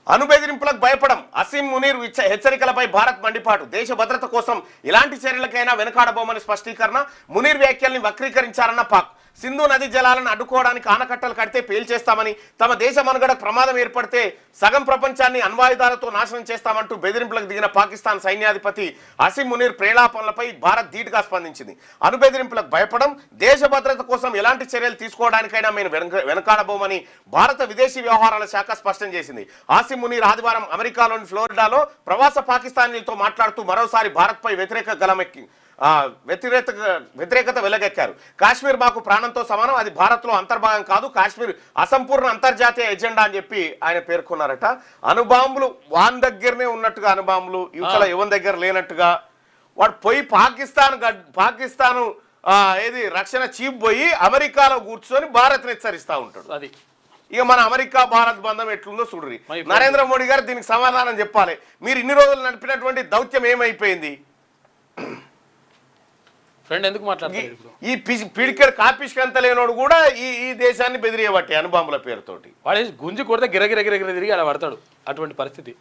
అణుబెదిరింపులకు భయపడం అసీం మునీర్ హెచ్చరికలపై భారత్ మండిపాటు దేశ భద్రత కోసం ఎలాంటి చర్యలకైనా వెనుకాడబోమని స్పష్టీకరణ మునీర్ వ్యాఖ్యల్ని వక్రీకరించారన్న పాక్ సింధు నది జలాలను అడ్డుకోవడానికి ఆనకట్టలు కడితే పేల్చేస్తామని తమ దేశ మనుగడకు ప్రమాదం ఏర్పడితే సగం ప్రపంచాన్ని అణ్వాయుధాలతో నాశనం చేస్తామంటూ బెదిరింపులకు దిగిన పాకిస్తాన్ సైన్యాధిపతి అసీం మునీర్ ప్రేలాపనలపై భారత్ ధీటుగా స్పందించింది. అణుబెదిరింపులకు భయపడం దేశ భద్రత కోసం ఎలాంటి చర్యలు తీసుకోవడానికైనా మేము వెనకాడబోమని భారత విదేశీ వ్యవహారాల శాఖ స్పష్టం చేసింది. అసీం మునీర్ ఆదివారం అమెరికాలోని ఫ్లోరిడాలో ప్రవాస పాకిస్తానీలతో మాట్లాడుతూ మరోసారి భారత్పై వ్యతిరేకత వెలగెక్కారు. కాశ్మీర్ మాకు ప్రాణంతో సమానం, అది భారత్లో అంతర్భాగం కాదు, కాశ్మీర్ అసంపూర్ణ అంతర్జాతీయ ఎజెండా అని చెప్పి ఆయన పేర్కొన్నారట. అణుబాంబులు వాన్ దగ్గరనే ఉన్నట్టుగా అణుబాంబులు యువతల ఎవరి దగ్గర లేనట్టుగా వాడు పోయి పాకిస్తాను ఏది రక్షణ చీఫ్ పోయి అమెరికాలో కూర్చొని భారత్ని హెచ్చరిస్తూ ఉంటాడు. అది ఇక మన అమెరికా భారత్ బంధం ఎట్లుందో చూడ్రి. నరేంద్ర మోడీ గారు దీనికి సమాధానం చెప్పాలి. మీరు ఇన్ని రోజులు నడిపినటువంటి దౌత్యం ఏమైపోయింది? ఫ్రెండ్ ఎందుకు మాట్లాడతారు? ఈ పిడికెడు కాపిష్కంత లేనోడు కూడా ఈ దేశాన్ని బెదిరియబట్టే అణుబాంబుల పేరుతోటి వాడు గుంజి కొడితే గిరగిర తిరిగి అలా పడతాడు. అటువంటి పరిస్థితి.